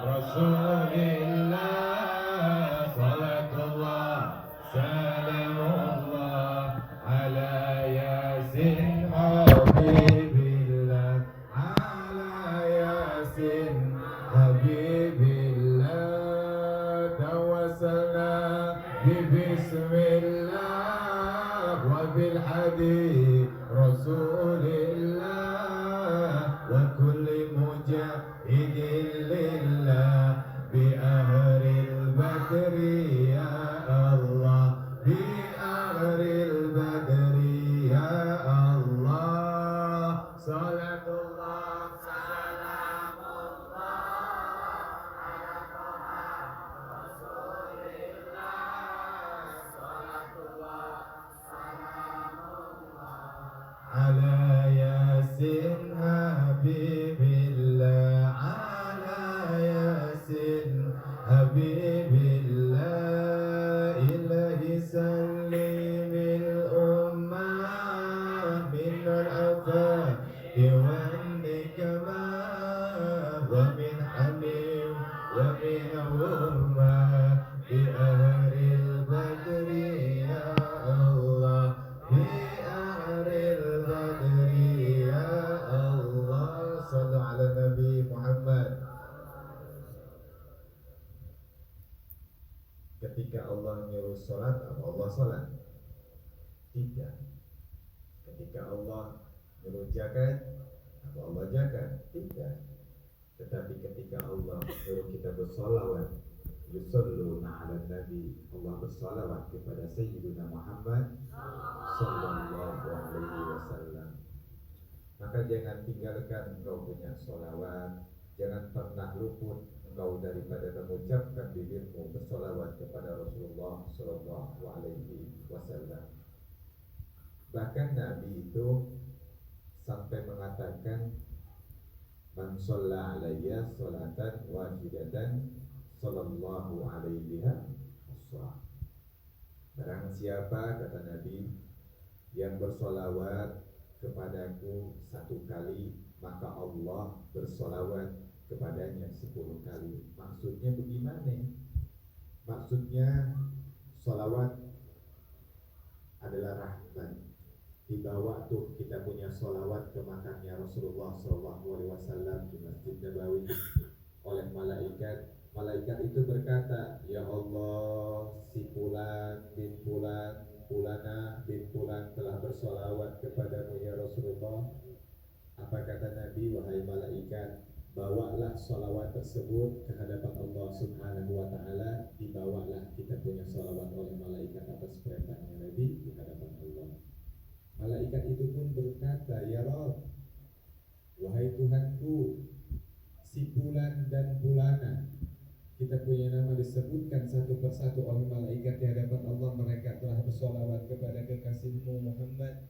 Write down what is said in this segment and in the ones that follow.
Rasulillah, salatullah, salamullah, ala yasin habibillah, ala yasin habibillah, tawassalna bismillah wa bil hadith Rasulillah wa kulli mujahidin lillah bi ahril badri ya Allah, bi ahril badri ya Allah, salatullah salamullah ala Taha Rasulillah, salatullah salamullah ala yasin habibillah, ala yasin habibillah, ilahi sallimil ummah minal afati wan nikmah wa min hamim wa min ummah bi ahril badri ya Allah, bi ahril badri ya Allah. Sallu ala Nabi Muhammad. Ketika Allah nyuruh sholat, apa Allah sholat? Tidak. Ketika Allah nyuruh zakat, apa Allah zakat? Tidak. Tetapi ketika Allah nyuruh kita bersolawat, yusalluna ala Nabi, Allah bersolawat kepada Sayyidina Muhammad sallallahu alaihi wasallam, maka jangan tinggalkan engkau punya solawat. Jangan pernah luput engkau daripada mengucapkan bibirmu bersolawat kepada Rasulullah sallallahu alaihi wasallam. Bahkan Nabi itu sampai mengatakan, man shalla alayya sholatan wahidatan sallallahu alaihi wasallam. Barang siapa, kata Nabi, yang bersolawat kepadaku satu kali, maka Allah bersolawat kepadanya 10 kali. Maksudnya bagaimana? Maksudnya solawat adalah rahmat. Dibawa tuh kita punya solawat ke makamnya Rasulullah SAW di Masjid Nabawi oleh malaikat. Malaikat itu berkata, ya Allah, si Fulan bin Fulan, Fulana bin Fulan telah bersolawat kepadamu ya Rasulullah. Apa kata Nabi? Wahai malaikat, bawalah solawat tersebut ke hadapan Allah Subhanahu wa ta'ala. Dibawalah kita punya solawat oleh malaikat atas perintahnya Nabi di hadapan Allah. Malaikat itu pun berkata, ya Rabb, wahai Tuhanku, si Fulan dan Fulana, kita punya nama disebutkan satu persatu oleh malaikat di hadapan Allah. Mereka telah bersolawat kepada kekasihmu Muhammad.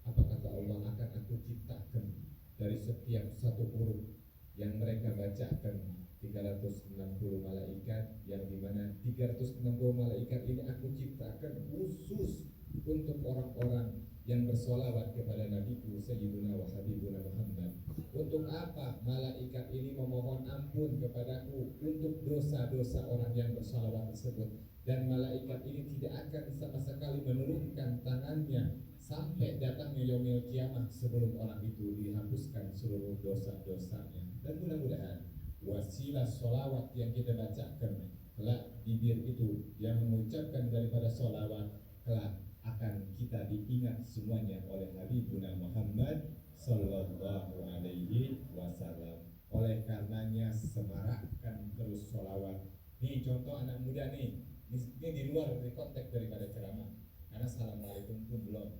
Apa kata Allah? Akan aku ciptakan dari setiap satu huruf yang mereka bacakan 360 malaikat, yang dimana 360 malaikat ini aku ciptakan khusus untuk orang-orang yang bersolawat kepada Nabiku Sayyiduna wa Habibuna Muhammad. Untuk apa? Malaikat ini memohon ampun kepadaku untuk dosa-dosa orang yang bersolawat tersebut. Dan malaikat ini tidak akan sama sekali menurunkan tangannya sampai datangnya yaumil kiamah sebelum orang itu dihapuskan seluruh dosa-dosanya. Dan mudah-mudahan wasilah solawat yang kita bacakan kelak, bibir itu yang mengucapkan daripada solawat, kelak akan kita diingat semuanya oleh Habibuna Muhammad sallallahu alaihi wasallam. Oleh karenanya semarakkan terus solawat. Nih contoh anak muda nih, ini di luar dari konteks daripada ceramah, karena assalamualaikum pun belum.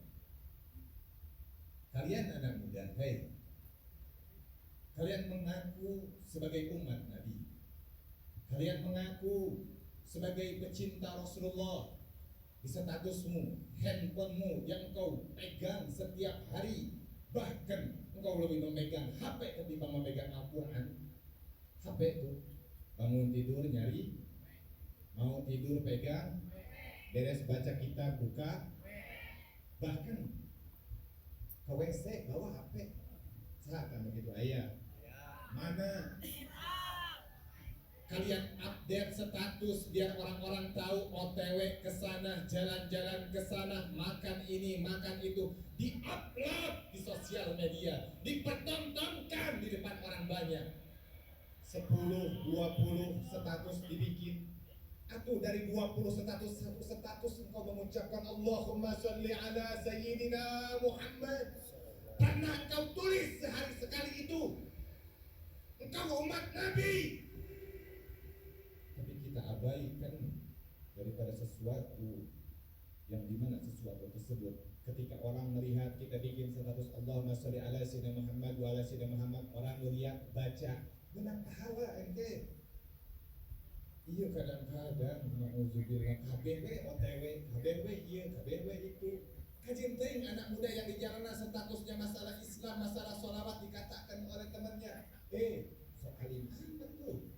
Kalian anak muda, hei, kalian mengaku sebagai umat Nabi, kalian mengaku sebagai pecinta Rasulullah. Di statusmu, handphonemu yang kau pegang setiap hari, bahkan engkau lebih memegang HP ketimbang memegang Al-Quran. HP itu bangun tidur nyari, mau tidur pegang, beres baca kitab buka, bahkan ke WC bawa HP. Silakan begitu ayah. Mana? Kalian update status biar orang-orang tahu OTW ke sana, jalan-jalan ke sana, makan ini, makan itu, di-upload di sosial media, dipertontonkan di depan orang banyak. 10, 20 status dibikin. Atau dari 20 status, satu status engkau mengucapkan Allahumma sholli ala Sayyidina Muhammad. Pernah engkau tulis sehari sekali itu? Engkau umat Nabi. Tapi kita abaikan daripada sesuatu yang dimana sesuatu tersebut ketika orang melihat kita bikin status Allahumma sholli ala Sayyidina Muhammad wa ala Sayyidina Muhammad, orang melihat, baca, benar pahala ente. Iya kadang-kadang mauzubillah KBW OTW, KBW iya, KBW itu. Kajian ting anak muda yang di jalanan statusnya masalah Islam, masalah sholawat dikatakan oleh temannya, sok alim amat tuh,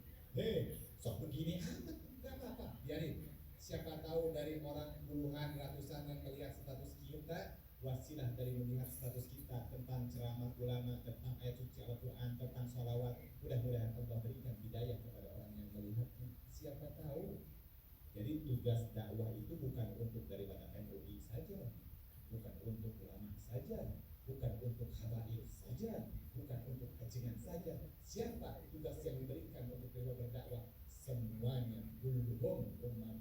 sok begini amat, gak apa-apa, biarin. Siapa tahu dari orang puluhan, ratusan yang melihat status kita, wasilah dari melihat status kita tentang ceramah ulama, tentang ayat suci Al-Quran, tentang sholawat. Mudah-mudahan Allah berikan hidayah kepada orang yang melihatnya. Siapa tahu. Jadi tugas dakwah itu bukan untuk daripada MUI saja, bukan untuk ulama saja, bukan untuk habaib saja, bukan untuk kajian saja. Siapa tugas yang diberikan untuk berdakwah? Semuanya, kulluhum ummah.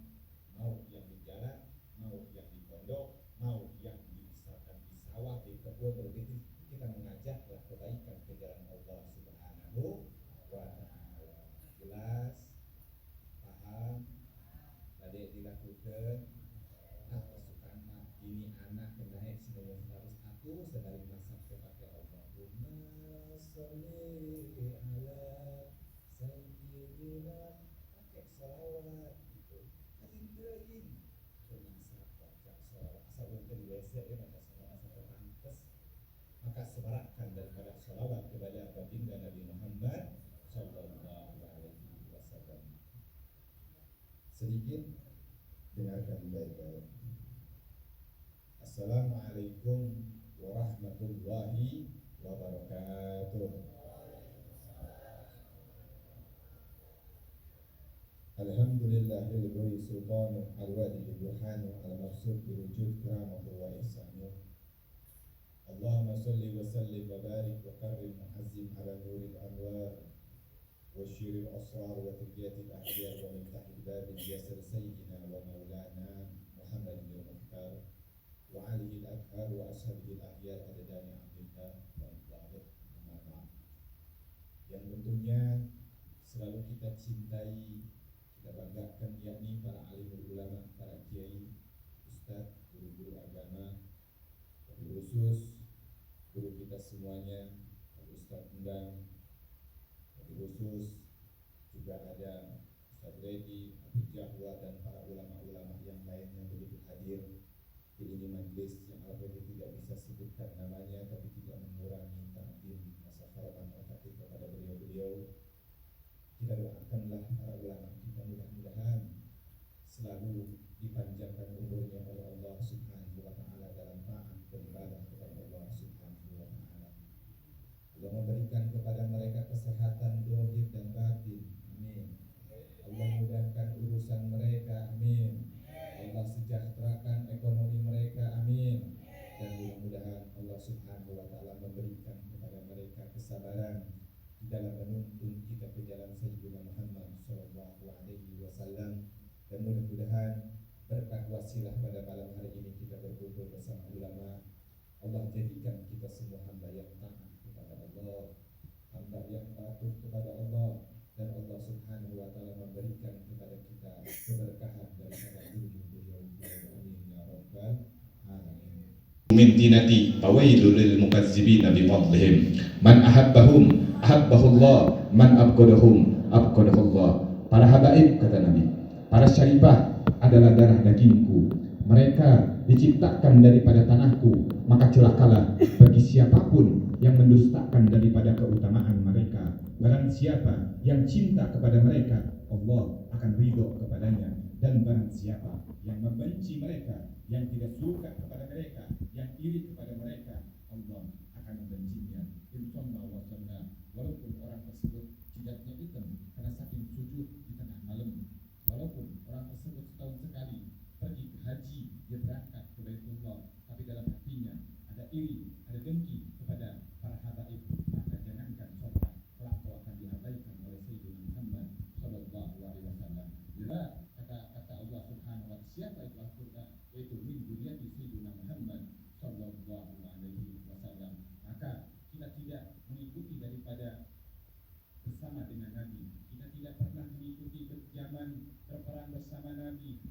Mau yang di jalan, mau yang di pondok, mau yang dibesarkan di sawah, di kebun, berbisnis, kita mengajaklah kebaikan ke jalan Allah Subhanahu wa Ta'ala. Jelas, paham, tadi dilakukan. Apa sukana ini anak kenaik sedaya 101 sedari masak kepada Allahumma sholli ala sayyidina, pakai salawat gitu. Hadirin masak baca salawat asal untuk di WC ya baca salawat asal pantas, maka sebarakkan daripada salawat kepada baginda Nabi Muhammad sallallahu alaihi wasallam. Sedikit dengarkan baik-baik. Assalamualaikum warahmatullahi wabarakatuh. Alhamdulillahil ghori sultanu al-wadi al-burhanu al-maqsud biwujud keramahu wa ihsanu. Allahumma salli wa sallim wa barik wa karrim muazzim ala nuril anwar wa syiril asrar wa tibiyatil ahyar wa miftahil babil yasir sayyidina wa maulana Muhammadin al-Mukhtar wa alihi al-athar wa ashabihi al-ahyar adadani abdillah wa ibadih ma'am. Yang tentunya selalu kita cintai, kita banggakan, yakni para alim ulama, para kiai, ustadz, guru-guru agama, wabil khusus guru kita semuanya, Ustadz Endang, wabil khusus juga ada Ustadz Redi, Habib Jahwa, dan para ulama-ulama yang lainnya begitu hadir di ini majlis yang alhamdulillah tidak bisa sebutkan namanya, tapi tidak mengurangi takdim rasa hormat al-fatih kepada beliau-beliau. Kita doakanlah para ulama kita, mudah-mudahan selalu dipanjangkan umurnya oleh Allah Subhanahu wa Ta'ala dalam taat beribadah kepada Allah Subhanahu wa Ta'ala. Allah memberikan kepada mereka kesehatan zahir dan batin, amin. Allah mudahkan urusan mereka, amin. Allah sejahterakan ekonomi mereka, amin. Dan mudah-mudahan Allah Subhanahu wa Ta'ala memberikan kepada mereka kesabaran di dalam menuntun kita ke jalan Sayyidina Muhammad sallallahu alaihi wasallam. Dan mudah-mudahan berkat wasilah pada malam hari ini kita berkumpul bersama ulama, Allah jadikan kita semua hamba yang taat kepada Allah, hamba yang patuh kepada Allah, dan Allah Subhanahu wa Ta'ala memberikan kepada kita keberkahan daripada ilmu beliau. Amin ya rabbal alamin. Min dinati fawailul lil mukazzibin bi fadlihim man ahabbahum ahabbahullah man abghadahum abghadahullah. Para habaib, kata Nabi, para syarifah adalah darah dagingku, mereka diciptakan daripada tanahku, maka celakalah bagi siapapun yang mendustakan daripada keutamaan mereka. Barang siapa yang cinta kepada mereka, Allah akan ridho kepadanya. Dan barang siapa yang membenci mereka, yang tidak suka kepada mereka, yang iri kepada mereka, Allah akan membencinya. Insya Allah, walaupun orang tersebut jidatnya hitam karena saking sujud di Ya, kata Allah Subhanahu wa Ta'ala, siapa itu Al-Qur'an? Yaitu min dzurriyyati sayyidina Muhammad sallallahu alaihi wasallam. Maka kita tidak mengikuti daripada bersama dengan Nabi. Kita tidak pernah mengikuti zaman berperang bersama Nabi,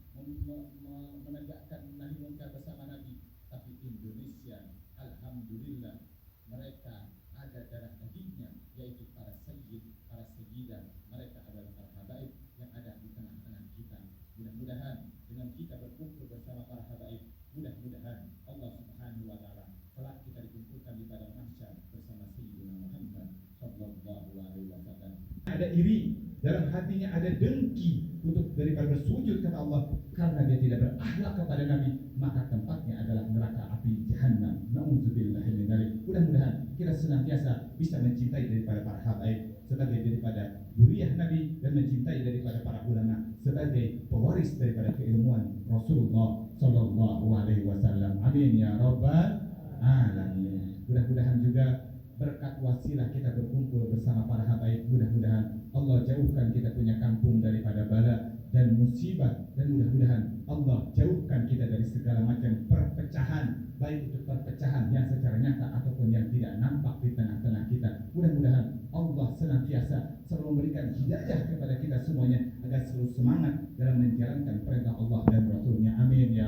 menegakkan nahi munkar bersama Nabi. Tapi Indonesia, alhamdulillah, mereka ada darah dagingnya, yaitu para sayyid, para sayyidah. Mereka adalah para habaib yang ada di tengah-tengah kita. Mudah-mudahan dengan kita berkumpul bersama para habaib, mudah-mudahan Allah Subhanahu wa Ta'ala kelak kita dikumpulkan di padang mahsyar bersama Sayyidina Muhammad sallallahu alaihi wasallam. Ada iri, dalam hatinya ada dengki untuk daripada bersujud kata Allah, karena dia tidak berakhlak kepada Nabi, maka tempatnya adalah neraka api jahanam. Nauzubillahi min dzalik. Mudah-mudahan kita senantiasa bisa mencintai daripada para habaib sebagai daripada zuriyah Nabi, dan mencintai daripada para ulama sebagai pewaris daripada keilmuan Rasulullah sallallahu alaihi wasallam. Amin ya rabbal alamin. Mudah-mudahan juga berkat wasilah kita berkumpul bersama para habaib, mudah-mudahan Allah jauhkan kita punya kampung daripada bala dan musibah, dan mudah-mudahan Allah jauhkan kita dari segala macam perpecahan, baik itu perpecahan yang secara nyata ataupun yang tidak nampak di tengah-tengah kita. Mudah-mudahan Allah senantiasa selalu memberikan hidayah kepada kita semuanya agar selalu semangat dalam menjalankan perintah Allah dan Rasulnya. Amin ya.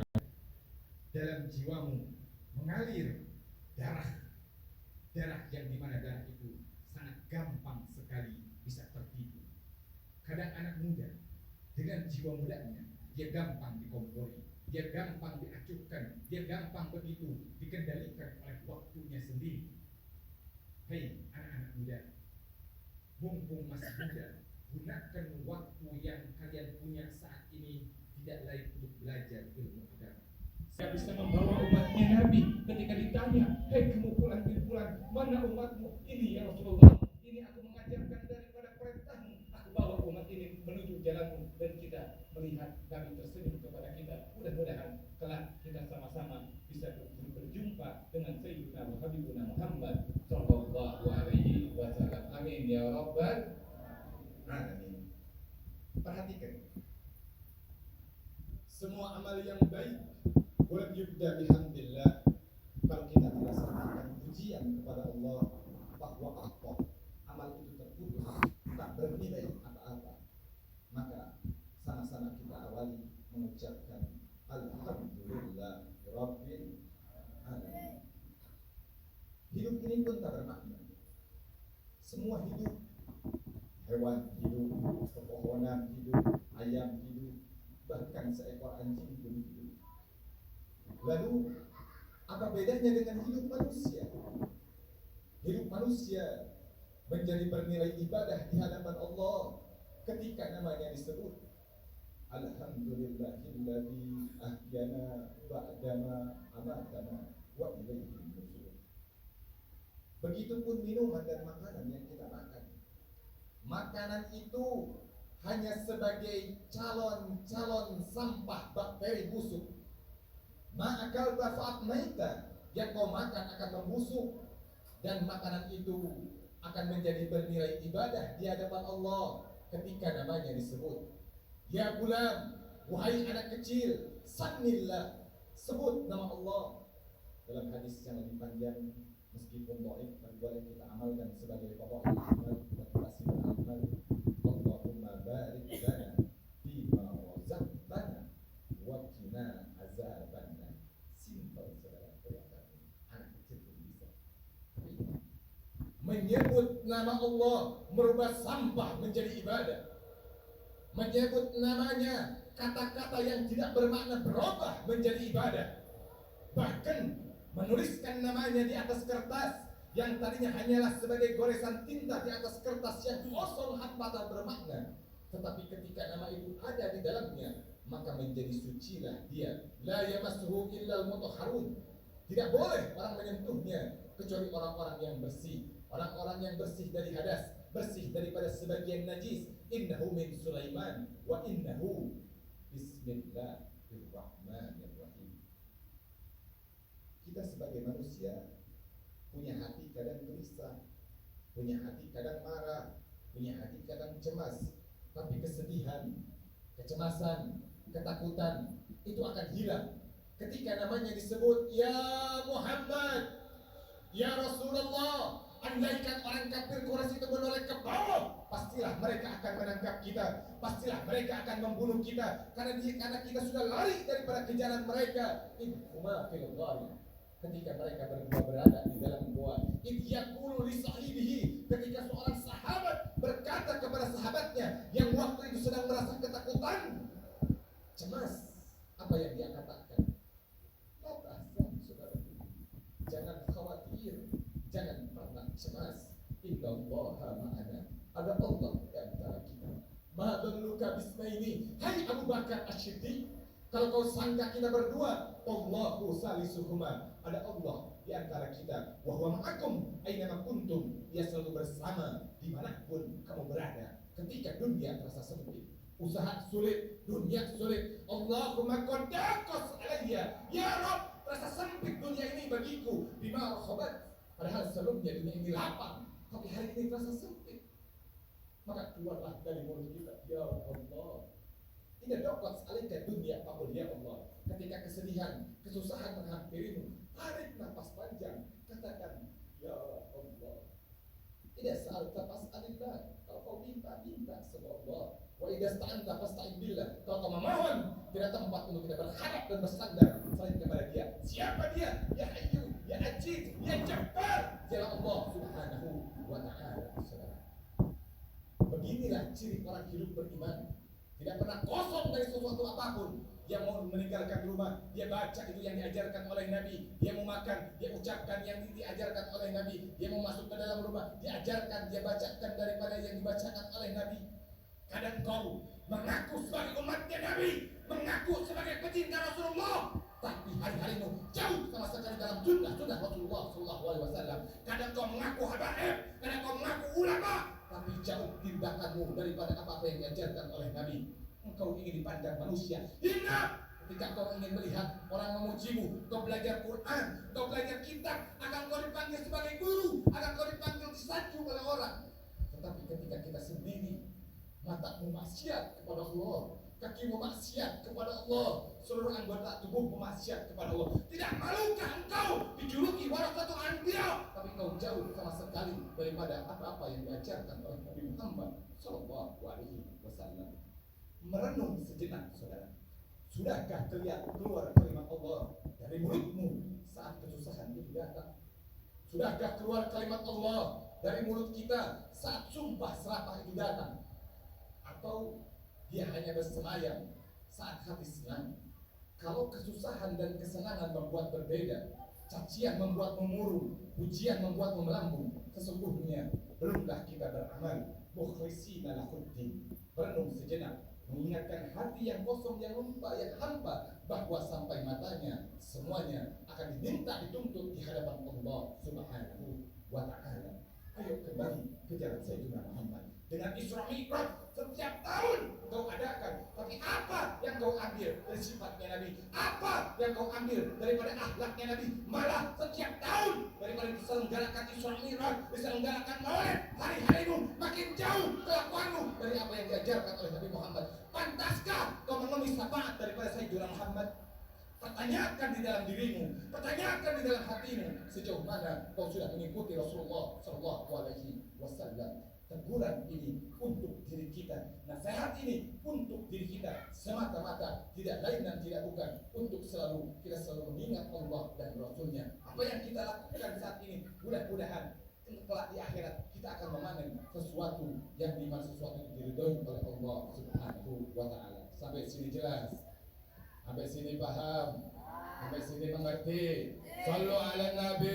Dalam jiwamu mengalir darah yang dimana darah itu sangat gampang sekali bisa tertipu. Kadang anak muda dengan jiwa mudanya, dia gampang dikompori, dia gampang diacuhkan, dia gampang begitu dikendalikan oleh waktunya sendiri. Hei anak-anak muda, mumpung masih muda, gunakan waktu yang kalian punya saat ini tidak lain untuk belajar ilmu agama. Saya bisa membawa umatnya Nabi ketika ditanya, hei kamu pulang, mana umatmu? Ini ya Rasulullah, ini aku mengajarkan daripada perintahmu, aku bawa umat ini menuju jalanmu, dan kita melihat Nabi tersenyum kepada kita. Mudah-mudahan kelak kita sama-sama bisa berjumpa dengan Sayyidina Habibuna Muhammad sallallahu alaihi wasallam. Amin ya rabbal alamin. Perhatikan, semua amal yang baik wal yubda bihamdillah, kalau kita tidak sertakan pujian kepada Allah bahwa amal itu terputus, tak bernilai apa-apa, maka sama-sama kita awali mengucapkan alhamdulillah rabbil alamin. Hidup ini pun tak bermakna. Semua hidup, hewan hidup, pepohonan hidup, ayam hidup, bahkan seekor anjing pun hidup. Lalu apa bedanya dengan hidup manusia? Hidup manusia menjadi bernilai ibadah di hadapan Allah ketika namanya disebut alhamdulillahilladzi ahyana ba'dama amatana wa ilaihi nusyur. Begitupun minuman dan makanan yang kita makan. Makanan itu hanya sebagai calon sampah bakteri busuk. Ma'akal tafa'at maita, yang kau makan akan membusuk, dan makanan itu akan menjadi bernilai ibadah di hadapan Allah ketika namanya disebut. Ya gulam, wahai anak kecil, sanillah, sebut nama Allah. Dalam hadis yang lebih panjang, meskipun dhaif, tapi boleh kita amalkan sebagai pokok amal, motivasi beramal. Allahumma barik lana fima razaqtana wa qina azabannar. Simpel saudara, kelihatan anak kecil pun bisa. Menyebut nama Allah merubah sampah menjadi ibadah. Menyebut namanya, kata-kata yang tidak bermakna berubah menjadi ibadah. Bahkan menuliskan namanya di atas kertas yang tadinya hanyalah sebagai goresan tinta di atas kertas yang kosong hampa tak bermakna, tetapi ketika nama itu ada di dalamnya, maka menjadi sucilah dia. La yamassuhu illal mutahharun. Tidak boleh orang menyentuhnya kecuali orang-orang yang bersih, orang-orang yang bersih dari hadas, bersih daripada sebagian najis. Innahu min Sulaiman wa innahu bismillahirrahmanirrahim. Kita sebagai manusia punya hati kadang gelisah, punya hati kadang marah, punya hati kadang cemas, tapi kesedihan kecemasan, ketakutan itu akan hilang ketika namanya disebut ya Muhammad, ya Rasulullah. Andaikan orang kafir Quraisy itu menoleh ke bawah, pastilah mereka akan menangkap kita, pastilah mereka akan membunuh kita, karena kita sudah lari daripada kejaran mereka. Idhuma fil ghari, ketika mereka berdua berada di dalam gua. Idh yaqulu li sahibihi, ketika seorang sahabat berkata kepada sahabatnya yang waktu itu sedang merasa ketakutan, cemas, apa yang dia katakan? La tahzan, saudaraku, jangan khawatir, jangan pernah cemas. Innallaha ma'ana, ada Allah di antara kita. Ma dhannuka bismaini, hai Abu Bakar Asy-Siddiq, kalau kau sangka kita berdua, Allahu salisuhuma, ada Allah di antara kita. Wa huwa ma'akum aina kuntum, dia selalu bersama dimanapun kamu berada. Ketika dunia terasa sempit, usaha sulit, dunia sulit, Allahumma qad daqas alayya, ya Rabb, terasa sempit dunia ini bagiku, bima rahabat. Padahal sebelumnya dunia ini lapang, tapi hari ini terasa sempit. Maka keluarlah dari mulut kita, ya Allah, tidak dapat alika dunia pakul, ya Allah. Ketika kesedihan, kesusahan menghampirimu, tarik nafas panjang, katakan ya Allah. Tidak saat tapas adillah, kalau kau minta sama Allah. Wa idza sta'anta fasta'in billah, kalau kau memohon, tidak tempat untuk kita berharap dan bersandar selain kepada Dia. Siapa Dia? Ya Hayyu, ya Ajid, ya Jabbar, dialah Allah Subhanahu wa ta'ala. Saudara, beginilah ciri orang hidup beriman, tidak pernah kosong dari sesuatu apapun. Dia mau meninggalkan rumah, dia baca itu yang diajarkan oleh Nabi. Dia mau makan, dia ucapkan yang diajarkan oleh Nabi. Dia mau masuk ke dalam rumah, diajarkan, dia bacakan daripada yang dibacakan oleh Nabi. Kadang kau mengaku sebagai umatnya Nabi, mengaku sebagai pecinta Rasulullah, tapi hari-harimu jauh sama sekali dalam sunnah Rasulullah SAW. Kadang kau mengaku habaib, kadang kau mengaku ulama, tapi jauh tindakanmu daripada apa yang diajarkan oleh Nabi. Engkau ingin dipandang manusia hina ketika kau ingin melihat orang memujimu. Kau belajar Quran, kau belajar kitab, akan kau dipanggil sebagai guru, akan kau dipanggil disanjung oleh orang. Tetapi ketika kita sendiri, matamu maksiat kepada Allah, kakimu maksiat kepada Allah, seluruh anggota tubuhmu maksiat kepada Allah, tidak malukah engkau dijuluki warasatul anbiya, tapi kau jauh sama sekali daripada apa-apa yang diajarkan oleh Nabi Muhammad sallallahu alaihi wasallam. Merenung sejenak, saudara. Sudahkah keluar kalimat Allah dari mulutmu saat kesusahan itu datang? Sudahkah keluar kalimat Allah dari mulut kita saat sumpah serapah itu datang? Atau dia hanya bersemayam saat hati senang? Kalau kesusahan dan kesenangan membuat berbeda, cacian membuat memurung, pujian membuat melambung, sesungguhnya belumlah kita beramal mukhlisina lahuddin. Merenung sejenak, mengingatkan hati yang kosong, yang lupa, yang hampa, bahwa sampai matanya semuanya akan diminta dituntut di hadapan Allah Subhanahu wa ta'ala. Ayo kembali ke jalan Sayyidina Muhammad. Dengan Isra Mi'raj setiap tahun kau adakan, tapi apa yang kau ambil dari sifatnya Nabi? Apa yang kau ambil daripada akhlaknya Nabi? Malah setiap tahun daripada diselenggarakan Isra Mi'raj, diselenggarakan Maulid, hari-harimu makin jauh kelakuanmu dari apa yang diajarkan oleh Nabi Muhammad. Pantaskah kau memenuhi syafaat daripada Sayyidina Muhammad? Pertanyakan di dalam dirimu, pertanyakan di dalam hatimu, sejauh mana kau sudah mengikuti Rasulullah sallallahu alaihi wasallam. Teguran ini untuk diri kita, nasihat ini untuk diri kita, semata-mata tidak lain dan tidak bukan untuk kita selalu mengingat Allah dan Rasulnya. Apa yang kita lakukan saat ini, mudah-mudahan kelak di akhirat kita akan memanen sesuatu yang dimana sesuatu yang diridhoi oleh Allah Subhanahu wa ta'ala. Sampai sini jelas? Sampai sini paham? Sampai sini mengerti? Shallu ala Nabi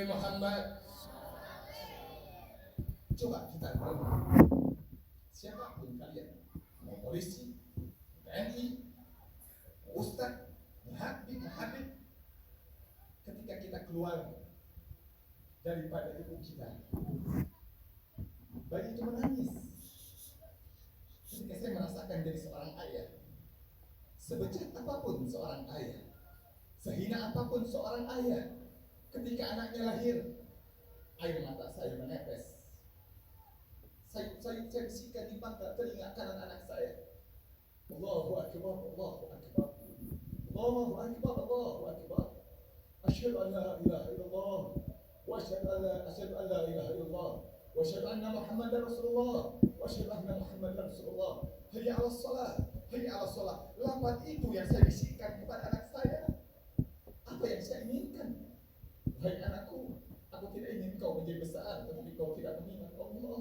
Muhammad. Coba kita merenung. Siapapun kalian, mau polisi, TNI, ustaz, muhabib, ketika kita keluar daripada ibu kita, bayi itu menangis. Ketika saya merasakan jadi seorang ayah, sebejat apapun seorang ayah, sehina apapun seorang ayah, ketika anaknya lahir, air mata saya menetes. Saya bisikan di mata telinga kanan anak saya, Allahu akbar, Allahu akbar. Allahu akbar, Allahu akbar. Asyhadu an la ilaha illallah wa asyhadu an la ilaha illallah wa asyhadu anna Muhammadar Rasulullah wa asyhadu anna Muhammadar Rasulullah. Hayya 'alas shalah, hayya 'alas shalah. Lafaz itu yang saya bisikkan kepada anak saya. Apa yang saya inginkan? Wahai anakku, aku tidak ingin kau menjadi besar, tetapi kau tidak mengingat Allah.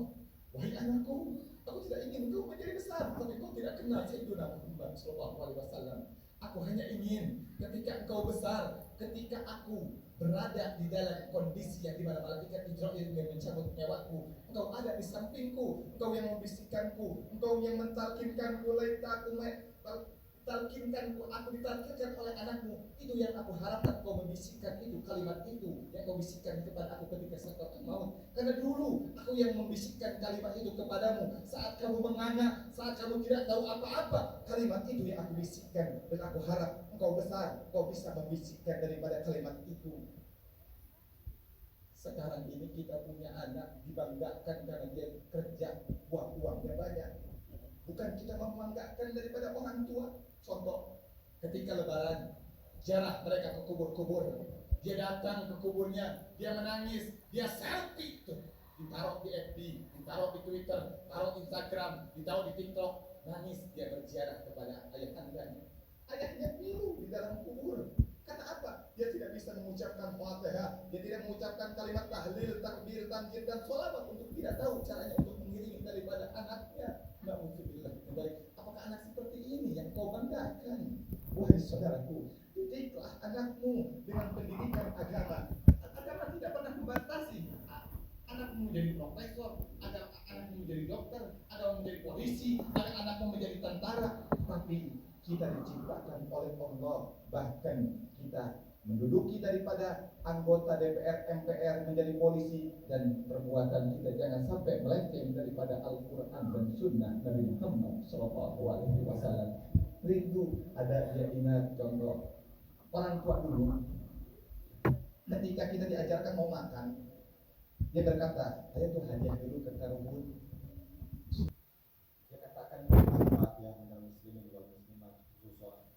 Wahai anakku, aku tidak ingin kau menjadi besar, tapi kau tidak kenal Sayyidina Muhammad Sallallahu Alaihi Wasallam. Aku hanya ingin ketika engkau besar, ketika aku berada di dalam kondisi yang dimana malaikat Jibril ingin mencabut nyawaku, engkau ada di sampingku, engkau yang membisikkanku, engkau yang mentalkinkanku, talkinkanku, aku ditalkinkan oleh anakmu. Itu yang aku harapkan kau membisikkan itu, kalimat itu yang kau bisikkan kepada aku ketika sakaratul maut. Karena dulu aku yang membisikkan kalimat itu kepadamu saat kamu menganga, saat kamu tidak tahu apa-apa. Kalimat itu yang aku bisikkan, dan aku harap engkau besar, engkau bisa membisikkan daripada kalimat itu. Sekarang ini kita punya anak dibanggakan karena dia kerja, uangnya banyak. Bukan kita membanggakan daripada orang tua. Contoh, ketika lebaran, jarah mereka ke kubur-kubur. Dia datang ke kuburnya, dia menangis, dia selfie tuh, ditaruh di FB, ditaruh di Twitter, taruh di Instagram, ditaruh di TikTok, nangis dia berziarah kepada ayah kandungnya. Ayahnya pilu di dalam kubur. Kata apa? Dia tidak bisa mengucapkan Fatihah, dia tidak mengucapkan kalimat tahlil, takbir, tanzir dan sholawat untuk tidak tahu caranya untuk mengiringi daripada anaknya. Na'udzubillah. Apakah anak seperti ini yang kau banggakan? Wahai saudaraku, didiklah anakmu dengan pendidikan agama. Agama tidak pernah membatasi. Anakmu menjadi profesor, ada anakmu menjadi dokter, ada menjadi polisi, ada anakmu menjadi tentara. Tapi kita diciptakan oleh Allah, bahkan kita menduduki daripada anggota DPR, MPR menjadi polisi, dan perbuatan kita jangan sampai melenceng daripada Al-Quran dan Sunnah Nabi Muhammad Sallallahu Alaihi Wasallam. Rindu ada dia ingat contoh orang tua dulu, ketika kita diajarkan mau makan, dia berkata, ayo tuh hadiah dulu ke Taruhun. Dia katakan apa yang anda muslimin wal muslimat khususnya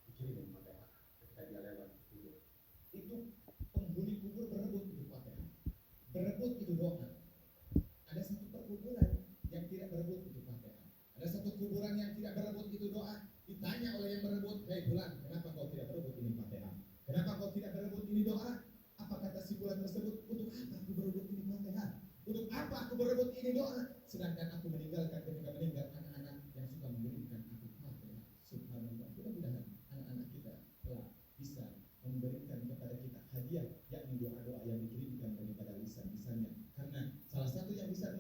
dikirimin Fatihah ketika dia lewat kubur. Itu penghuni kubur berebut itu Fatihah, berebut itu doa. Ada satu perkuburan yang tidak berebut itu Fatihah, ada satu kuburan yang tidak berebut itu doa. Ditanya oleh yang berebut, hei fulan, kenapa kau tidak berebut ini Fatihah? Kenapa kau tidak berebut ini doa? Apa kata si fulan tersebut? Untuk apa aku berebut ini Fatihah? Untuk apa aku berebut ini doa? Sedangkan aku meninggalkan ketika meninggal anak-anak yang suka mengirimkan aku Fatihah. Subhanallah. Mudah-mudahan anak-anak kita telah bisa memberikan kepada kita hadiah, yakni doa-doa yang dikirimkan daripada lisan-lisannya. Karena salah satu yang bisa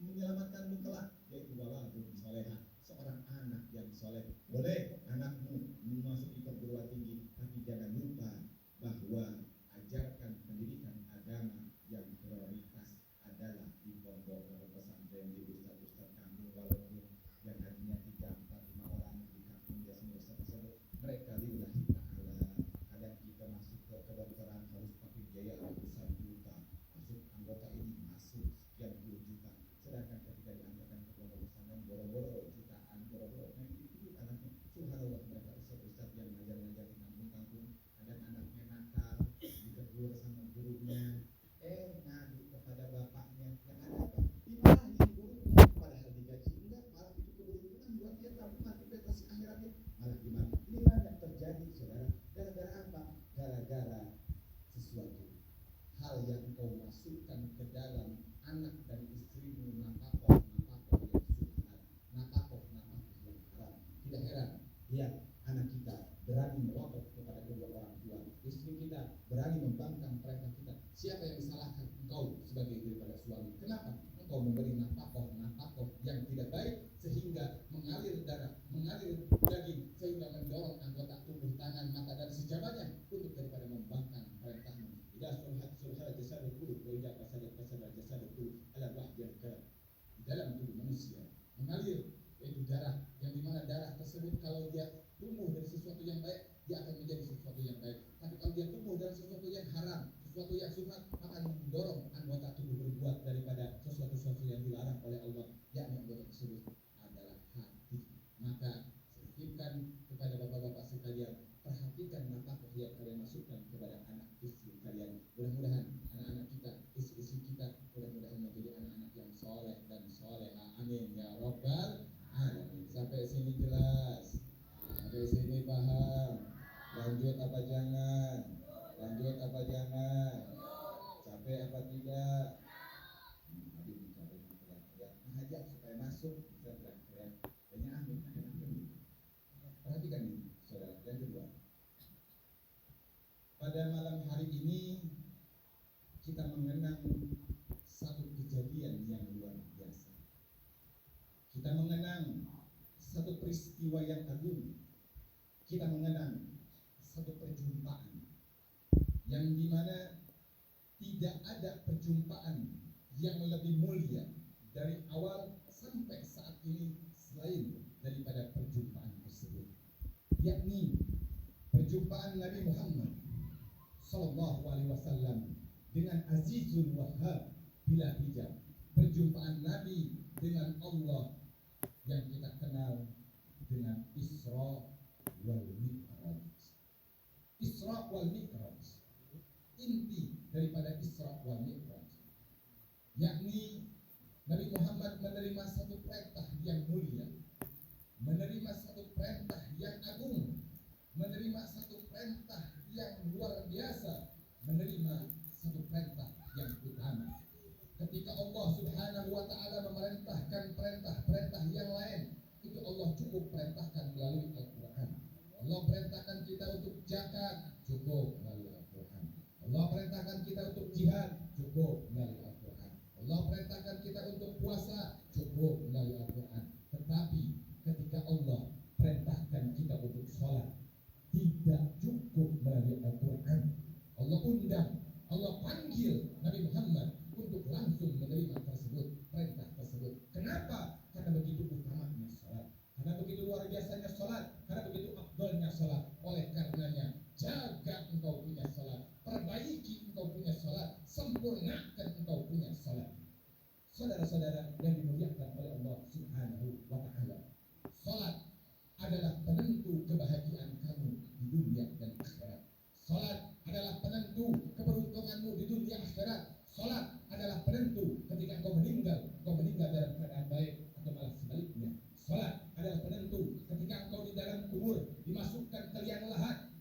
menyelamatkanmu kelak yaitu waladun salehah, seorang anak yang soleh. Boleh anakmu memasuki perguruan tinggi, tapi jangan lupa bahwa ajarkan pendidikan agama yang prioritas adalah di pondok atau pesantren, di ustaz-ustaz kampung, walaupun yang hadinya 3, 4, 5 orang di kampung dia semua ustaz tersebut, mereka lillahi ta'ala. Kadang kita masuk ke kedokteran harus pakai biaya ratusan juta, masuk anggota ini masuk sekian puluh juta, sedangkan ketika diantarkan ke pondok pesantren boro-boro jutaan, boro-boro itu anaknya subhanallah. Mereka ustaz-ustaz yang ngajar-ngajar di kampung-kampung, kadang anaknya nakal, ditegur sama gurunya, ngadu kepada bapaknya, yang ada apa? Dimarahi gurunya, padahal digaji enggak, malah itu keberuntungan buat dia, tapi nanti prestasi akhiratnya malah dimarahi. Inilah yang terjadi saudara. Gara-gara apa? Gara-gara sesuatu hal yang engkau masukkan ke dalam anak dan istrimu, nafakoh yang subhan, nafakoh yang haram. Tidak heran, lihat anak kita berani merotot kepada kedua orang tua, istri kita berani membangkang perintah kita. Siapa yang disalahkan? Engkau sebagai daripada suami. Kenapa? Engkau memberi nafakoh yang tidak baik sehingga mengalir darah, mengalir daging, sehingga mendorong anggota tubuh, tangan, mata dan sejabanya untuk daripada membangkang perintahmu. Idza sulhat jasadul kullu wa idza fasadat jasadul kullu ala wahdi di dalam tubuh manusia mengalir yaitu darah, yang dimana darah tersebut kalau dia tumbuh dari sesuatu yang baik dia akan menjadi sesuatu yang baik. Tapi kalau dia tumbuh dari sesuatu yang haram, sesuatu yang subhat, akan mendorong anggota tubuh berbuat daripada sesuatu yang dilarang oleh Allah, yakni anggota tersebut adalah hati. Maka Sampai sini jelas, sampai sini paham. Lanjut apa jangan? Lanjut apa jangan? Capek apa tidak? Habib bicara teriak-teriak, mengajak supaya masuk, bisa teriak-teriak. Kayaknya amin, amin. Perhatikan ini, saudara. Yang kedua, pada malam hari ini kita mengenang satu kejadian yang luar biasa. Kita mengenang satu peristiwa yang agung. Kita mengenang satu perjumpaan yang dimana tidak ada perjumpaan yang lebih mulia dari awal sampai saat ini selain daripada perjumpaan tersebut, yakni perjumpaan Nabi Muhammad Sallallahu Alaihi Wasallam dengan Azizul Wahhab bila hijab, perjumpaan Nabi dengan Allah yang kita kenal dengan Isra wal Mi'raj. Isra wal Mi'raj, inti daripada Isra wal Mi'raj, yakni Nabi Muhammad menerima satu perintah yang mulia, menerima satu perintah yang agung, menerima satu perintah yang luar biasa, menerima satu perintah yang utama. Ketika Allah Subhanahu wa Ta'ala memerintahkan perintah-perintah yang lain, itu Allah cukup perintahkan melalui Al-Quran. Allah perintahkan kita untuk zakat, cukup melalui Al-Quran. Allah perintahkan kita untuk jihad, cukup melalui Al-Quran. Allah perintahkan kita untuk puasa, cukup melalui Al-Quran. Tetapi ketika Allah perintahkan kita untuk sholat, tidak cukup melalui Al-Quran. Allah undang, Allah panggil Nabi Muhammad untuk langsung menerima tersebut, perintah tersebut. Kenapa? Karena begitu utamanya sholat, karena begitu luar biasanya sholat, karena begitu afdolnya sholat. Oleh karenanya, jaga engkau punya sholat, perbaiki engkau punya sholat, sempurnakan engkau punya sholat. Saudara-saudara yang dimuliakan oleh Allah Subhanahu wa Ta'ala, sholat adalah penentu kebahagiaan kamu di dunia dan akhirat. Sholat adalah penentu keberuntunganmu di dunia akhirat. Sholat adalah penentu ketika engkau meninggal dalam keadaan baik atau malah sebaliknya. Sholat adalah penentu ketika engkau di dalam kubur dimasukkan ke liang lahat,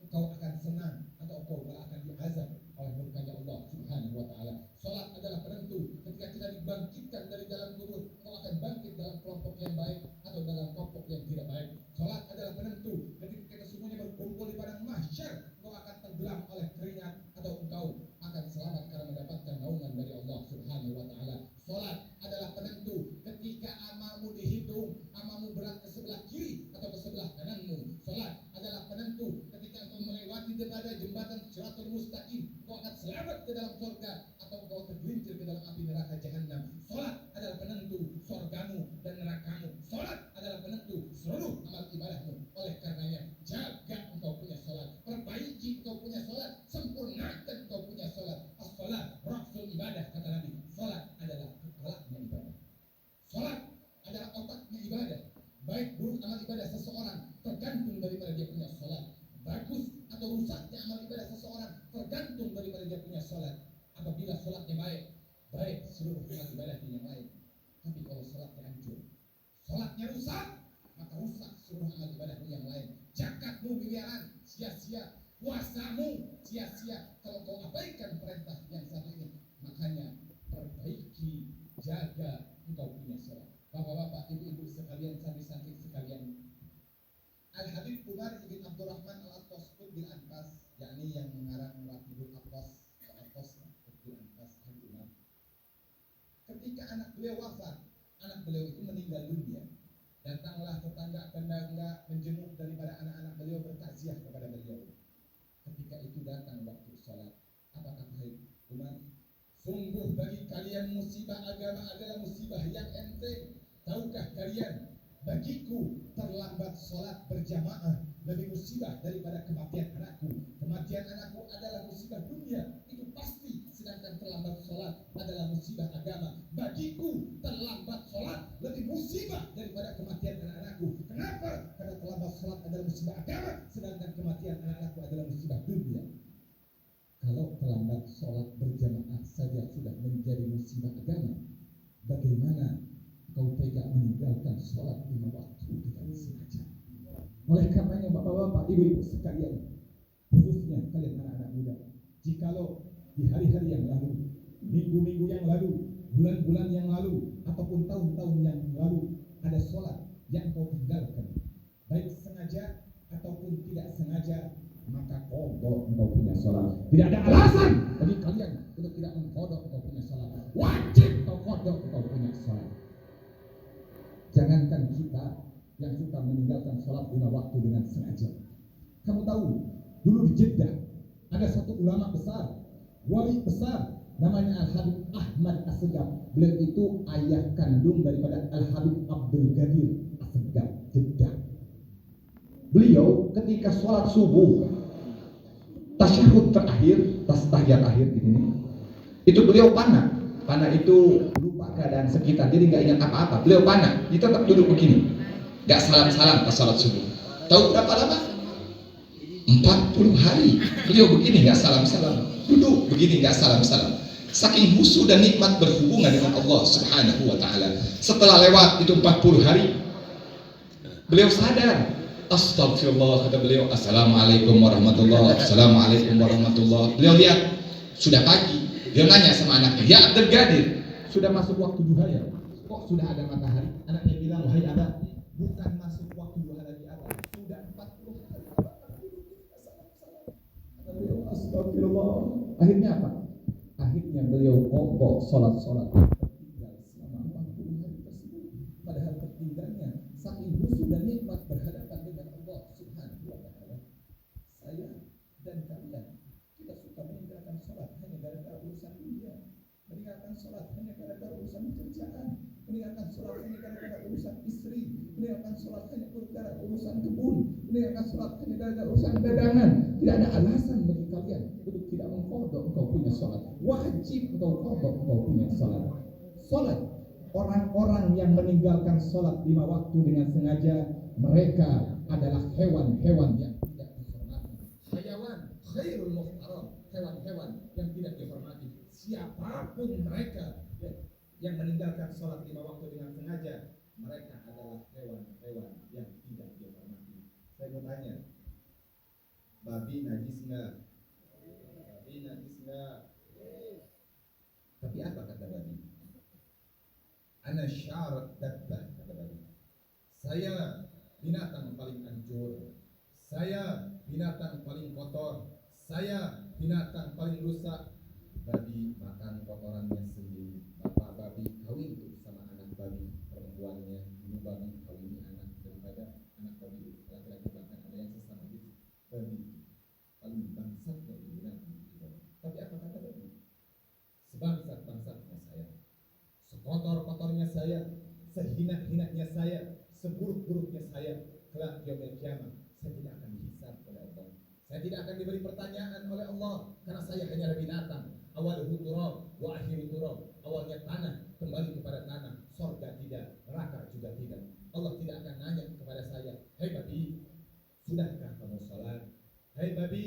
engkau akan senang atau engkau malah akan diazab oleh murkanya Allah Subhanahu wa Ta'ala. Sholat adalah penentu ketika kita dibangkitkan dari dalam kubur, engkau akan bangkit dalam kelompok yang baik atau dalam kelompok yang tidak baik. Sholat adalah penentu ketika kita semuanya berkumpul di padang mahsyar, engkau akan tenggelam oleh keringat atau engkau akan selamat karena mendapatkan naungan dari Allah Subhanahu wa Ta'ala. Sholat adalah penentu ketika amalmu dihitung, amalmu berat ke sebelah kiri atau ke sebelah kananmu. Sholat adalah penentu ketika engkau melewati daripada jembatan Shiratul Mustaqim, engkau akan selamat ke dalam surga atau engkau tergelincir ke dalam api neraka Jahannam. Sholat adalah penentu surgamu dan nerakamu. Sholat adalah penentu seluruh amal ibadahmu. Oleh karenanya, jaga engkau punya sholat, perbaiki engkau punya sholat, sempurnakan engkau punya sholat. As-sholat ra'sul ibadah, kata Nabi. Sholat adalah kepalanya ibadah. Sholat adalah otaknya ibadah. Baik buruk amal ibadah seseorang tergantung daripada dia punya sholat. Bagus atau rusaknya amal ibadah seseorang tergantung daripada dia punya sholat. Apabila sholatnya baik seluruh amal ibadah yang lain. Tapi kalau sholatnya hancur, sholatnya rusak, maka rusak seluruh amal ibadah yang lain. Zakatmu miliaran, sia-sia. Puasamu sia-sia kalau kau abaikan perintah yang satu ini. Makanya perbaiki, jaga engkau punya sholat. Bapak-bapak, ibu-ibu sekalian, santri-santri sekalian, Al-Habib Umar ibn Abdurrahman Al-Attas bil Anfas, yakni yang mengarang Ratibul Attas bil Anfas, Habib Umar. Ketika anak beliau wafat, anak beliau itu meninggal dunia, datanglah tetangga-tetangga menjenguk daripada anak-anak beliau, bertakziah kepada beliau. Ketika itu datang waktu sholat, apa kata Habib Umar? Sungguh bagi kalian musibah agama adalah musibah yang enteng. Tahukah kalian, bagiku terlambat sholat berjamaah lebih musibah daripada kematian anakku. Kematian anakku adalah musibah dunia, itu pasti. Sedangkan terlambat sholat adalah musibah agama. Bagiku terlambat sholat lebih musibah daripada kematian anak-anakku. Kenapa? Karena terlambat sholat adalah musibah agama, sedangkan kematian anak-anakku adalah musibah dunia. Kalau terlambat sholat berjamaah saja sudah menjadi musibah agama, bagaimana kau tega meninggalkan sholat 5 waktu? Oleh karenanya bapak-bapak, ibu-ibu sekalian, khususnya kalian anak-anak muda, jikalau di hari-hari yang lalu, minggu-minggu yang lalu, bulan-bulan yang lalu, ataupun tahun-tahun yang lalu ada sholat yang kau tinggalkan, baik sengaja ataupun tidak sengaja, maka kodok engkau punya sholat. Tidak ada alasan bagi kalian untuk tidak mengkodok engkau punya sholat. Wajib engkau kodok engkau punya sholat. Jangankan kita yang suka meninggalkan sholat 5 waktu dengan sengaja. Kamu tahu, dulu di Jeddah ada satu ulama besar, wali besar, namanya Al-Habib Ahmad Assegaf. Beliau itu ayah kandung daripada Al-Habib Abdul Ghadir Assegaf, Jeddah. Beliau ketika sholat subuh, tasyahud terakhir, tahiyat akhir ini, itu beliau panah. Panah itu lupa keadaan sekitar, jadi nggak ingat apa-apa. Beliau panah, dia tetap duduk begini, nggak salam-salam pas sholat subuh. Tahu berapa lama? 40 hari. Beliau begini nggak salam-salam, duduk begini nggak salam-salam. Saking khusyuk dan nikmat berhubungan dengan Allah Subhanahu wa Ta'ala. Setelah lewat itu 40 hari, beliau sadar. Astagfirullah, kata beliau. Assalamualaikum warahmatullahi wabarakatuh. Assalamualaikum warahmatullahi wabarakatuh. Beliau lihat sudah pagi. Dia nanya sama anaknya, ya Abdul Ghadir, sudah masuk waktu duha ya? Kok sudah ada matahari? Anaknya bilang, wahai abah, bukan masuk waktu duha lagi abah, sudah 40 hari. Kata beliau, astagfirullah. Akhirnya apa? Akhirnya beliau kodok sholat-sholat tertinggal selama 40 hari tersebut. Padahal tertinggalnya saking khusyuk dan nikmat berhadapan dengan Allah Subhanahu wa Ta'ala. Saya dan kalian, kita suka meninggalkan sholat hanya gara-gara urusan dunia, meninggalkan sholat hanya gara-gara urusan pekerjaan, meninggalkan sholat hanya gara-gara urusan istri, meninggalkan sholat hanya gara-gara urusan kebun, meninggalkan sholat hanya gara-gara urusan dagangan. Tidak ada alasan bagi kalian untuk tidak mengkodok engkau punya sholat. Wajib engkau kodok engkau punya sholat. Sholat, orang-orang yang meninggalkan sholat 5 waktu dengan sengaja, mereka adalah hewan-hewan yang tidak dihormati. Hayawan khairul muhtaram, hewan-hewan yang tidak dihormati. Siapapun mereka yang meninggalkan sholat 5 waktu dengan sengaja, mereka adalah hewan-hewan yang tidak dihormati. Saya mau tanya, babi najis nggak? Babi najis nggak? Tapi apa kata babi? Ana syarat dabbah, kata babi. Saya binatang paling hancur. Saya binatang paling kotor. Saya binatang paling rusak. Babi makan kotorannya sendiri. Bapak babi kawin tuh sama anak babi perempuannya. Ibu babi kawini anak daripada anak babi laki-laki, bahkan ada yang sesama gitu. Babi paling bangsat dari binatang. Tapi apa kata babi? Sebangsat-bangsatnya saya, sekotor-kotornya saya, sehina-hinanya saya, seburuk-buruknya saya, kelak yaumil qiyamah saya tidak akan dihisab oleh Allah. Saya tidak akan diberi pertanyaan oleh Allah karena saya hanyalah binatang. Awaluhu turab wa akhiru turab. Awalnya tanah, kembali kepada tanah. Surga tidak, neraka juga tidak. Allah tidak akan nanya kepada saya, "Hei babi, sudahkah kamu sholat? Hei babi,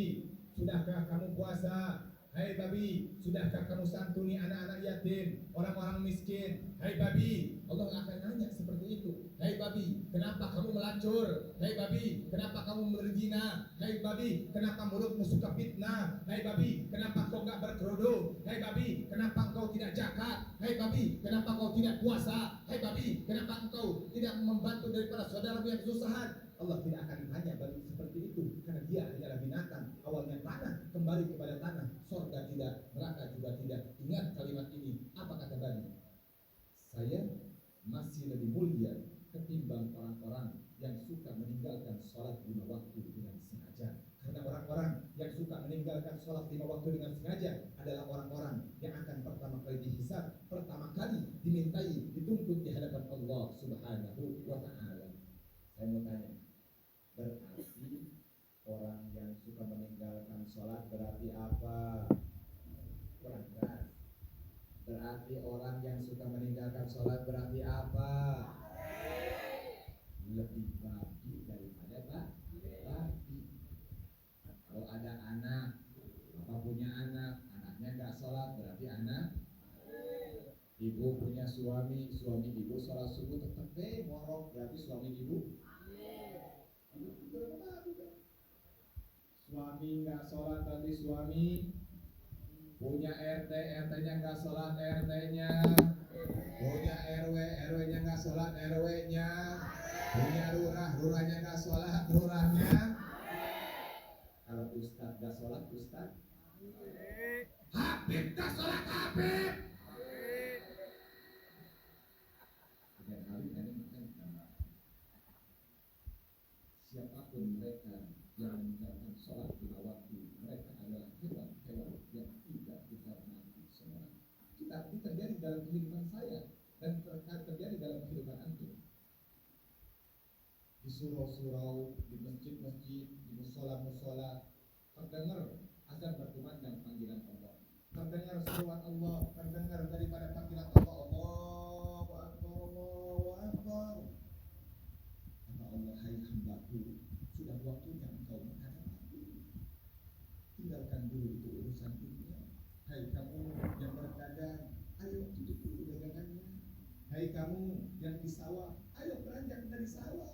sudahkah kamu puasa? Hai babi, sudahkah kamu santuni anak-anak yatim, orang-orang miskin? Hai babi, Allah akan nanya seperti itu. Hai babi, kenapa kamu melacur? Hai babi, kenapa kamu berzina? Hai babi, kenapa mulutmu suka fitnah? Hai babi, kenapa kau enggak berkerudung? Hai babi, kenapa engkau tidak zakat? Hai babi, kenapa kau tidak puasa? Hai babi, kenapa engkau tidak membantu daripada saudaramu yang kesusahan? Allah tidak akan tanya balik seperti itu karena dia adalah binatang. Awalnya tanah, kembali kepada tanah. Surga tidak, neraka juga tidak. Ingat kalimat ini. Apa kata babi? Saya masih lebih mulia ketimbang orang-orang yang suka meninggalkan sholat 5 waktu dengan sengaja. Karena orang-orang yang suka meninggalkan sholat 5 waktu dengan sengaja adalah orang-orang yang akan pertama kali dihisab, pertama kali dimintai, dituntut di hadapan Allah Subhanahu wa Ta'ala. Saya mau tanya, berarti orang yang suka meninggalkan sholat berarti apa? Kurang keras. Berarti orang yang suka meninggalkan sholat berarti apa? Lebih babi daripada babi. Kalau ada anak, bapak punya anak, anaknya nggak sholat berarti anak. Ibu punya suami, suami ibu sholat subuh tetap ngorok berarti suami ibu suami nggak sholat tapi suami, punya RT, RT-nya nggak sholat RT-nya, punya RW, RW-nya nggak sholat RW-nya, punya lurah, lurahnya nggak sholat lurahnya. Kalau ustad nggak sholat ustad, Habib nggak sholat Habib. Dan Habib ini siapapun mereka yang meninggalkan sholat lima waktu, mereka adalah hewan-hewan yang tidak dihormati semua. Kita ini terjadi dalam kehidupan saya dan terjadi dalam kehidupan antum. Di surau-surau, di masjid-masjid, di musola-musola, terdengar azan berkumandang panggilan Allah, terdengar seruan Allah, terdengar daripada panggilan Allah, Allahu Akbar, Allahu Akbar. Kata Allah, hai hambaku, sudah waktunya engkau menghadap aku. Tinggalkan dulu itu urusan dunia. Hai kamu yang berdagang, ayo tutup dulu dagangannya. Hai kamu yang di sawah, ayo beranjak dari sawah.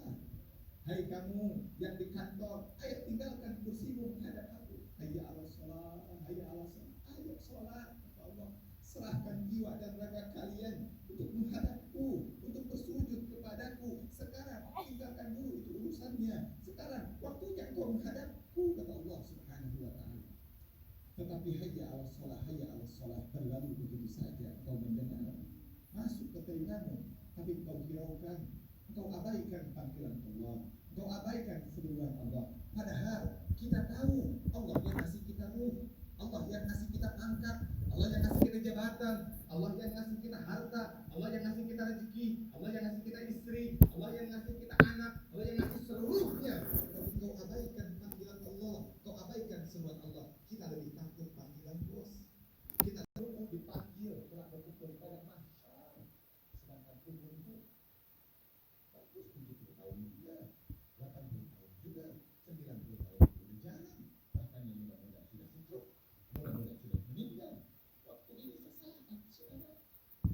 Hai kamu yang di kantor, ayo tinggalkan kursimu menghadap aku. Hayya 'alas shalah, hayya 'alas shalah. Ayo sholat, kata Allah. Serahkan jiwa dan raga kalian untuk menghadapku, untuk bersujud kepadaku. Sekarang tinggalkan dulu itu urusannya. Sekarang waktunya kau menghadapku, kata Allah Subhanahu wa ta'ala. Tetapi hayya 'alas shalah, hayya 'alas shalah berlalu begitu saja. Kau mendengar, masuk ke telingamu, tapi kau hiraukan, kau abaikan panggilan Allah, kau abaikan seruan Allah. Padahal kita tahu Allah yang ngasih kita ruh, Allah yang ngasih kita pangkat, Allah yang ngasih kita jabatan, Allah yang ngasih kita harta, Allah yang ngasih kita rezeki, Allah yang ngasih kita istri, Allah yang ngasih kita anak, Allah yang ngasih seluruhnya. Tapi kau abaikan panggilan Allah, kau abaikan seruan Allah. Kita lebih takut panggilan bos, kita mau dipanggil kelak berkumpul pada mahsyar. Sedangkan umur itu bagus 70 tahun juga, 80 tahun juga, 90 tahun sudah jalan, bahkan yang muda-muda sudah stroke, muda-muda sudah meninggal. Waktu ini sesaat, saudara.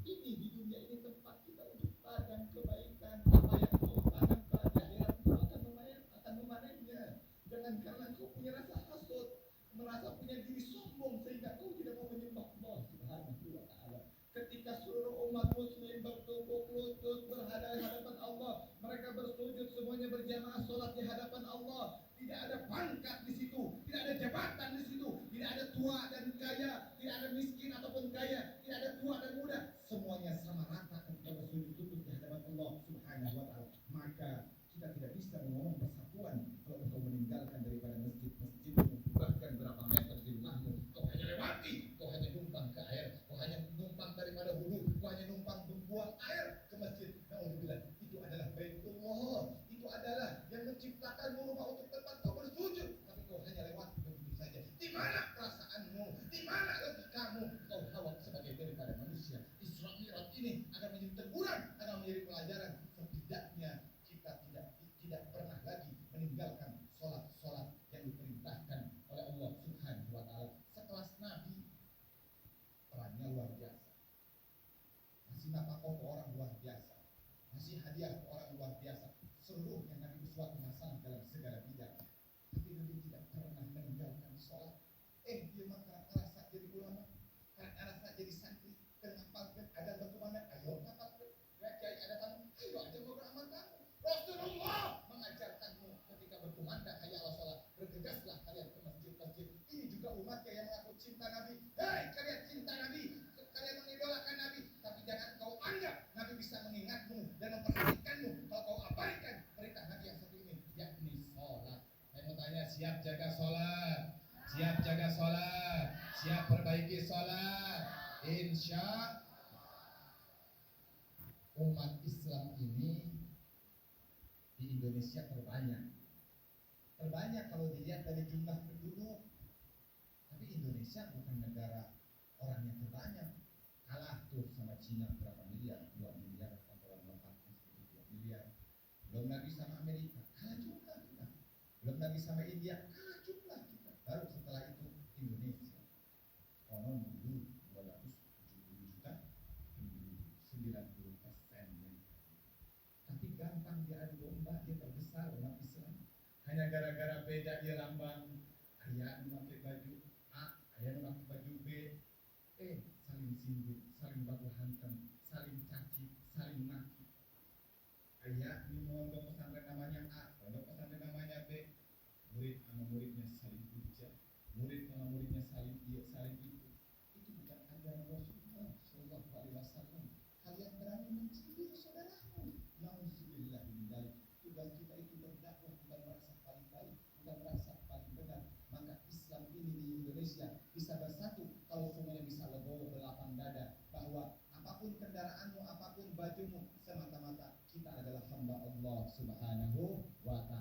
Ini di dunia ini tempat kita untuk ladang kebaikan. Apa yang kau tanam ke akhirat, kau akan memanennya. Jangan karena kau punya rasa hasut, merasa punya diri sombong sehingga kau tidak mau menyembah Allah Subhanahu wa ta'ala. Ketika seluruh umat muslim bertumpuk lutut berhadapan Allah, mereka bersujud semuanya berjamaah sholat di hadapan Allah. Tidak ada pangkat di situ, tidak ada jabatan di situ, tidak ada tua dan kaya, tidak ada miskin ataupun kaya, tidak ada tua dan muda. Semuanya sama rata ketika bersujud lutut di hadapan Allah Subhanahu wa ta'ala. Maka kita tidak bisa ngomong persatuan kalau engkau meninggalkan daripada masjid-masjidmu, bahkan berapa meter di rumahmu, kau hanya lewati, kau hanya numpang ke air, kau hanya numpang daripada hulu, kau hanya numpang membuang air ke masjid. Alhamdulillah, itu adalah Baitullah, itu adalah yang menciptakanmu rumah untuk tempat kau bersujud, tapi kau hanya lewat begitu saja. Di mana perasaanmu? Di mana logikamu? Kau hawa sebagai daripada manusia. Isra Mi'raj ini akan menjadi teguran, akan menjadi pelajaran. Setidaknya kita tidak pernah lagi meninggalkan sholat-sholat yang diperintahkan oleh Allah Subhanahu wa ta'ala. Sekelas Nabi, perannya luar biasa, masih nafkah ke orang luar biasa, masih hadiah ke orang luar biasa. Seluruhnya Nabi bersuatu masalah dalam segala bidang, tapi Nabi tidak pernah meninggalkan sholat. Dia mah kerasa jadi ulama, kerasa jadi santri, ngapalkan ada berkumandang, ayo ngapalkan. Kiai ada tamu, ayo ada beberapa tamu. Rasulullah mengajarkanmu ketika berkumandang hayya 'alas shalah, bergegaslah kalian ke masjid-masjid. Ini juga umatnya yang mengaku cinta Nabi. Hei, kalian cinta Nabi, kalian mengidolakan Nabi, tapi jangan kau anggap Nabi bisa mengingatmu dan memperhatikanmu kalau kau abaikan perintah Nabi yang satu ini, yakni sholat. Saya mau tanya, siap jaga sholat? Siap jaga sholat? Siap perbaiki sholat? Insya umat Islam ini di Indonesia terbanyak kalau dilihat dari jumlah penduduk. Tapi Indonesia bukan negara orang yang terbanyak, kalah tuh sama Cina berapa miliar, 2 miliar atau orang 4 miliar. Belum lagi sama Amerika, kalah jumlah kita. Belum lagi sama India, kalah jumlah kita. Baru setelah itu Indonesia. Konon dulu 270 juta penduduk, 90%-nya. Tapi gampang diadu domba, dia terbesar umat Islam. Hanya gara-gara beda dia lambang. Ayah memakai baju A, ayah memakai baju B, saling sindir, saling baku hantam, saling caci, saling maki. Ayah ini mondok pesantren namanya A, pondok pesantren namanya B. Murid sama muridnya saling hujat, murid sama muridnya saling itu. Itu bukan ajaran Rasulullah Shallallahu Alaihi Wasallam. Kalian berani mencibir saudaramu. Nauzubillah min dzalik. Tugas kita itu berdakwah, bukan merasa paling baik, bukan merasa paling benar. Maka Islam ini di Indonesia bisa bersatu kalau semuanya bisa legowo belapang dada bahwa apapun kendaraanmu, apapun bajumu, semata-mata kita adalah hamba Allah Subhanahu wa Ta'ala.